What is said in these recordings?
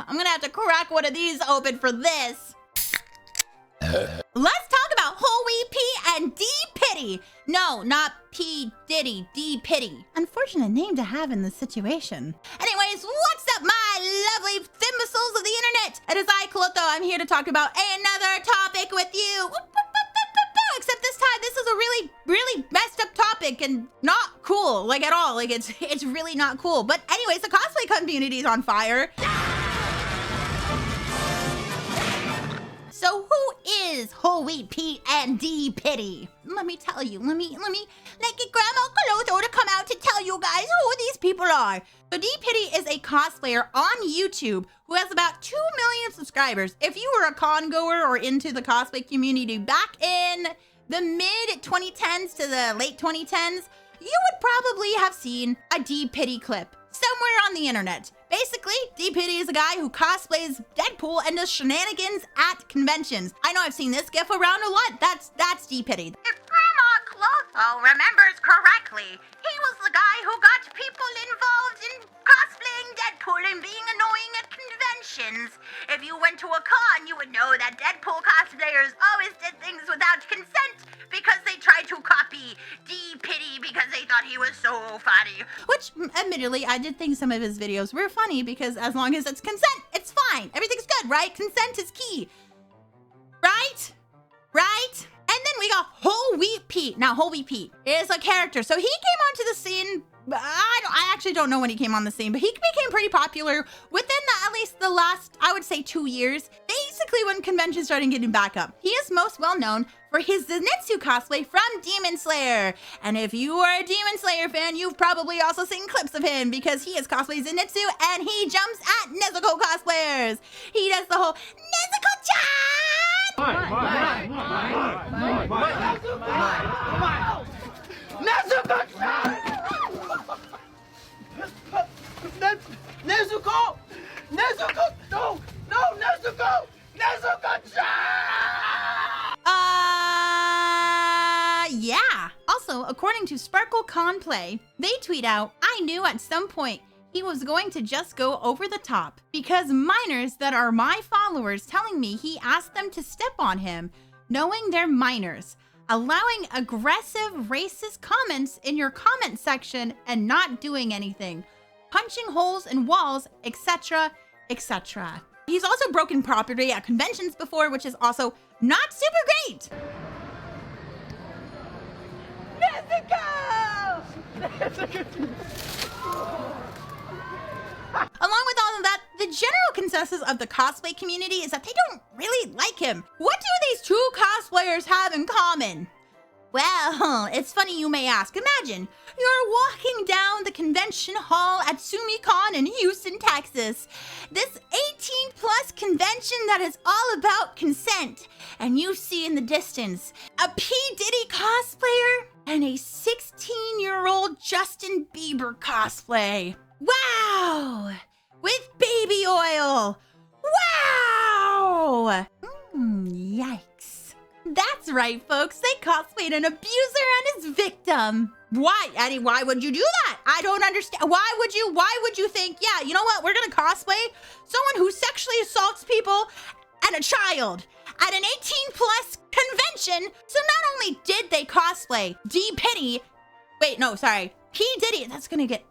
I'm gonna have to crack one of these open for this. Let's talk about Holy P and D Pity. No, not P Diddy, D Pity. Unfortunate name to have in this situation. Anyways, what's up, my lovely thimbicles of the internet? It is I, Cloto. I'm here to talk about another topic with you. Except this time, this is a really messed up topic and not cool, like at all. Like it's really not cool. But anyways, the cosplay community is on fire. So who is Holy P and D Pity? Let me tell you. Let me get Grandma Clotho to come out to tell you guys who these people are. So D Pity is a cosplayer on YouTube who has about 2 million subscribers. If you were a con goer or into the cosplay community back in the mid 2010s to the late 2010s, you would probably have seen a D Pity clip somewhere on the internet. Basically, D Pity is a guy who cosplays Deadpool and does shenanigans at conventions. I know I've seen this gif around a lot. That's D Pity. If Grandma Clotho remembers correctly, he was the guy who got people involved in cosplaying Deadpool and being annoying at conventions. If you went to a con, you would know that Deadpool cosplayers always did things without consent because they tried to copy D Pity because they thought he was so funny. Which, admittedly, I did think some of his videos were funny because as long as it's consent, it's fine. Everything's good, right? Consent is key. Right? Right? And then we got Whole Wheat Pete. Now, Whole Wheat Pete is a character. So he came onto the scene. I actually don't know when he came on the scene, but he became pretty popular within at least the last, I would say, 2 years. Basically, when conventions started getting back up. He is most well known for his Zenitsu cosplay from Demon Slayer. And if you are a Demon Slayer fan, you've probably also seen clips of him because he is cosplay Zenitsu and he jumps at Nezuko cosplayers. He does the whole Nezuko-chan! Nezuko-chan! Nezuko! Nezuko! No! No! Nezuko! Nezuko-chan! Yeah. Also, according to Sparkle Conplay, they tweet out, I knew at some point he was going to just go over the top because minors that are my followers telling me he asked them to step on him, knowing they're minors, allowing aggressive racist comments in your comment section and not doing anything, punching holes in walls, etc., etc. He's also broken property at conventions before, which is also not super great. Nezuko! Along with all of that, the general consensus of the cosplay community is that they don't really like him. What do these two cosplayers have in common? Well, it's funny you may ask. Imagine you're walking down the convention hall at SumiCon in Houston, Texas. This 18+ convention that is all about consent. And you see in the distance a P. Diddy cosplayer and a 16-year-old Justin Bieber cosplay. Wow! With baby oil. Wow! Yikes. That's right, folks. They cosplayed an abuser and his victim. Why, Eddie? Why would you do that? I don't understand. Why would you think, yeah, you know what? We're gonna cosplay someone who sexually assaults people and a child at an 18+ convention. So not only did they cosplay D Pity, wait, no, sorry, P Diddy. That's gonna get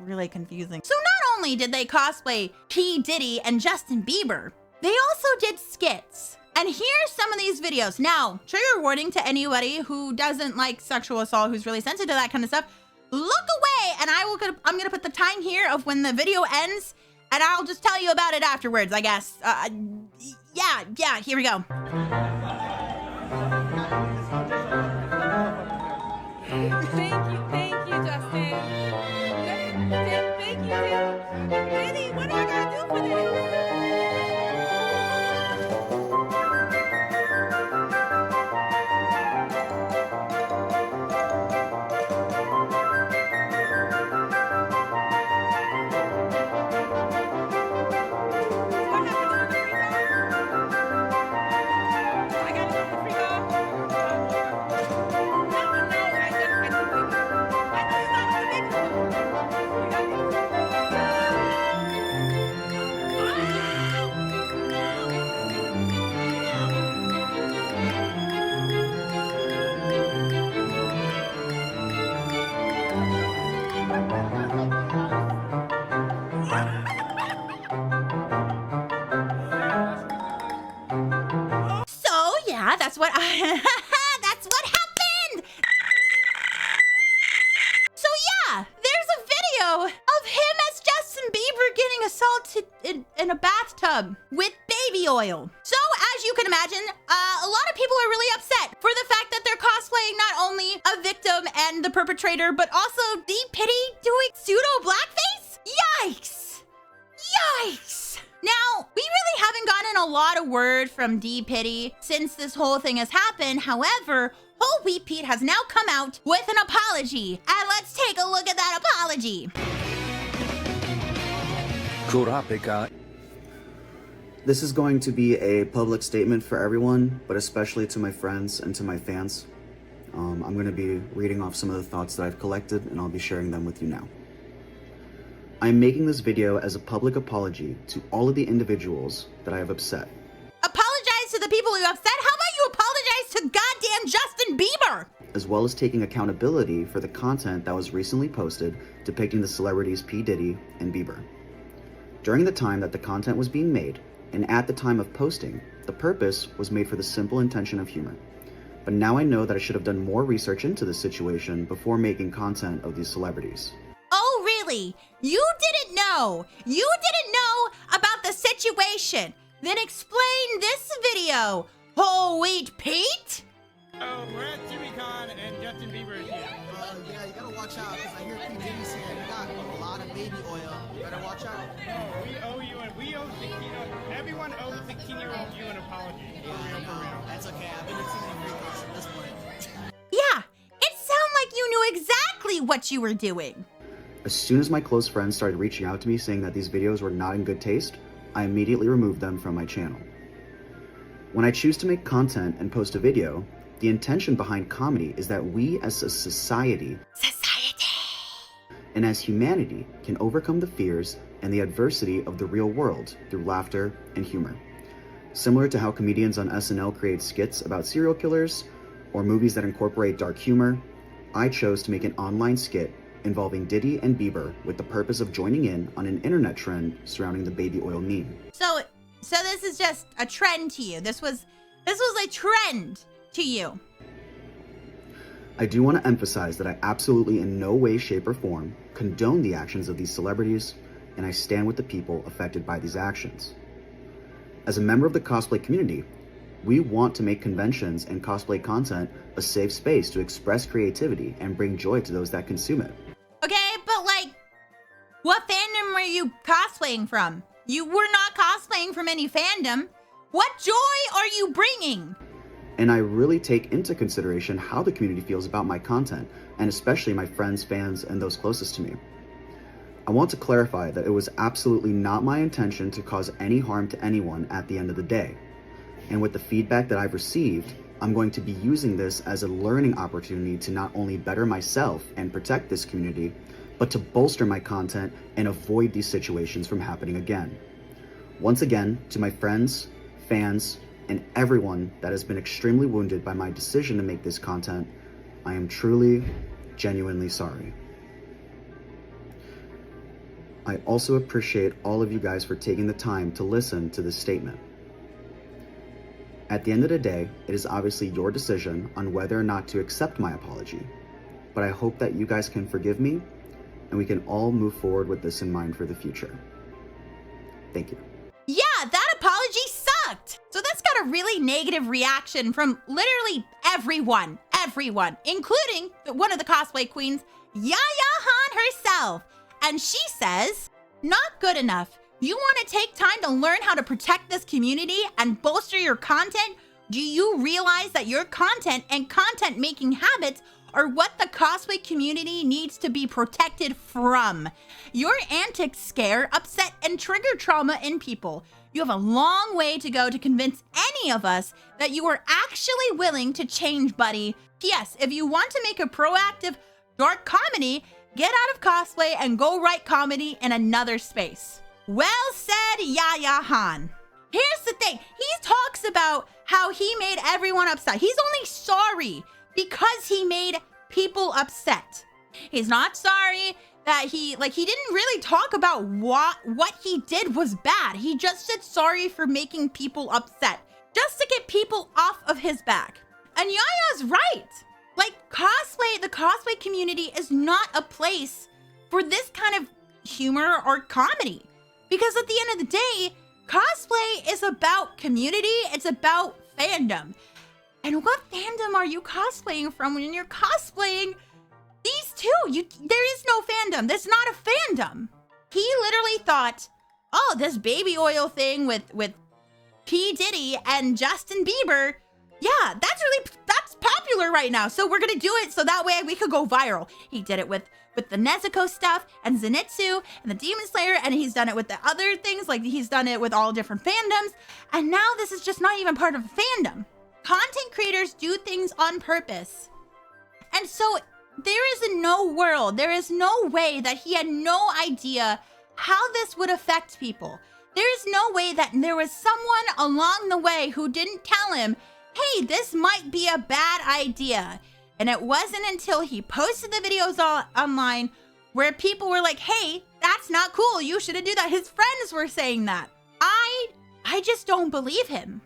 really confusing. So not only did they cosplay P Diddy and Justin Bieber, they also did skits. And here's some of these videos. Now, trigger warning to anybody who doesn't like sexual assault, who's really sensitive to that kind of stuff. Look away, and I'm gonna put the time here of when the video ends, and I'll just tell you about it afterwards, I guess. Yeah, here we go. Thank you, Justin. Thank you, Diddy. What do I gotta do for this? that's what happened. So yeah, there's a video of him as Justin Bieber getting assaulted in a bathtub with baby oil. So as you can imagine, a lot of people are really upset for the fact that they're cosplaying not only a victim and the perpetrator, but also D-Pitty doing pseudo blackface? Yikes! Yikes! Now, we really haven't gotten a lot of word from D-Pitty since this whole thing has happened. However, Whole Wheat Pete has now come out with an apology. And let's take a look at that apology. Kurapika. This is going to be a public statement for everyone, but especially to my friends and to my fans. I'm going to be reading off some of the thoughts that I've collected, and I'll be sharing them with you now. I'm making this video as a public apology to all of the individuals that I have upset. Apologize to the people you upset? How about you apologize to goddamn Justin Bieber? As well as taking accountability for the content that was recently posted depicting the celebrities P. Diddy and Bieber. During the time that the content was being made, and at the time of posting, the purpose was made for the simple intention of humor. But now I know that I should have done more research into this situation before making content of these celebrities. Oh, really? You didn't know? You didn't know about the situation? Then explain this video, Whole Wheat Pete? Oh, we're at JimmyCon and Justin Bieber is here. Yeah, you gotta watch out because I hear P. Diddy's here. You got a lot of baby oil. You better watch out. Oh, we owe you, and we owe 16-year-old, everyone owes 16-year-old you an apology. For real, for real. That's okay. I've been to too many freakouts at this point. Yeah, it sounded like you knew exactly what you were doing. As soon as my close friends started reaching out to me saying that these videos were not in good taste, I immediately removed them from my channel. When I choose to make content and post a video, the intention behind comedy is that we as a society and as humanity can overcome the fears and the adversity of the real world through laughter and humor. Similar to how comedians on SNL create skits about serial killers or movies that incorporate dark humor, I chose to make an online skit involving Diddy and Bieber with the purpose of joining in on an internet trend surrounding the baby oil meme. So this is just a trend to you. This was a trend to you. I do want to emphasize that I absolutely in no way, shape, or form condone the actions of these celebrities, and I stand with the people affected by these actions. As a member of the cosplay community, we want to make conventions and cosplay content a safe space to express creativity and bring joy to those that consume it. Okay, but like, what fandom were you cosplaying from? You were not cosplaying from any fandom. What joy are you bringing? And I really take into consideration how the community feels about my content, and especially my friends, fans, and those closest to me. I want to clarify that it was absolutely not my intention to cause any harm to anyone at the end of the day. And with the feedback that I've received, I'm going to be using this as a learning opportunity to not only better myself and protect this community, but to bolster my content and avoid these situations from happening again. Once again, to my friends, fans, and everyone that has been extremely wounded by my decision to make this content, I am truly, genuinely sorry. I also appreciate all of you guys for taking the time to listen to this statement. At the end of the day, it is obviously your decision on whether or not to accept my apology, but I hope that you guys can forgive me and we can all move forward with this in mind for the future. Thank you. Yeah, that apology sucked. So that's got a really negative reaction from literally everyone, including one of the cosplay queens, Yaya Han herself. And she says, not good enough. You want to take time to learn how to protect this community and bolster your content? Do you realize that your content and content making habits are what the cosplay community needs to be protected from? Your antics scare, upset, and trigger trauma in people. You have a long way to go to convince any of us that you are actually willing to change, buddy. P.S. If you want to make a proactive, dark comedy, get out of cosplay and go write comedy in another space. Well said, Yaya Han. Here's the thing. He talks about how he made everyone upset. He's only sorry because he made people upset. He's not sorry that he didn't really talk about what he did was bad. He just said sorry for making people upset. just to get people off of his back. And Yaya's right. Like, the cosplay community is not a place for this kind of humor or comedy. Because at the end of the day, cosplay is about community, it's about fandom. And what fandom are you cosplaying from when you're cosplaying these two? There is no fandom. There's not a fandom. He literally thought, oh, this baby oil thing with P. Diddy and Justin Bieber, yeah, that's popular right now. So we're gonna do it so that way we could go viral. He did it with the Nezuko stuff and Zenitsu and the Demon Slayer, and he's done it with the other things, like he's done it with all different fandoms. And now this is just not even part of a fandom. Content creators do things on purpose. And so there is no way that he had no idea how this would affect people. There is no way that there was someone along the way who didn't tell him, hey, this might be a bad idea. And it wasn't until he posted the videos online where people were like, hey, that's not cool. You shouldn't do that. His friends were saying that. I just don't believe him.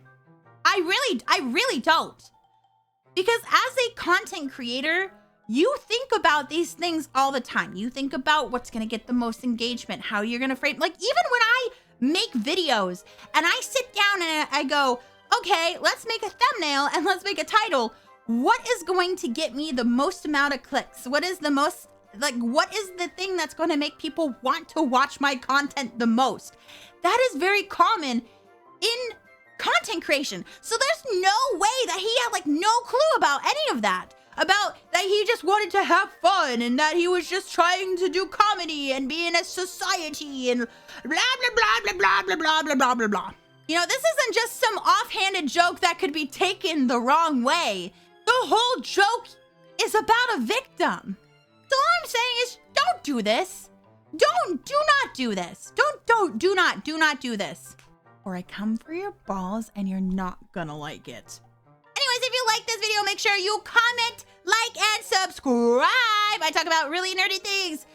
I really don't. Because as a content creator, you think about these things all the time. You think about what's going to get the most engagement, how you're going to frame. Like, even when I make videos and I sit down and I go, okay, let's make a thumbnail and let's make a title. What is going to get me the most amount of clicks? What is the thing that's going to make people want to watch my content the most? That is very common in content creation. So there's no way that he had like no clue about any of that. About that he just wanted to have fun and that he was just trying to do comedy and be in a society and blah, blah, blah, blah, blah, blah, blah, blah, blah, blah. You know, this isn't just some offhanded joke that could be taken the wrong way. The whole joke is about a victim. So all I'm saying is, don't do this. Do not do this. Do not do this. Or I come for your balls and you're not gonna like it. Anyways, if you like this video, make sure you comment, like, and subscribe. I talk about really nerdy things.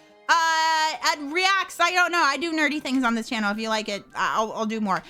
And reacts. I don't know. I do nerdy things on this channel. If you like it, I'll do more. Anyways,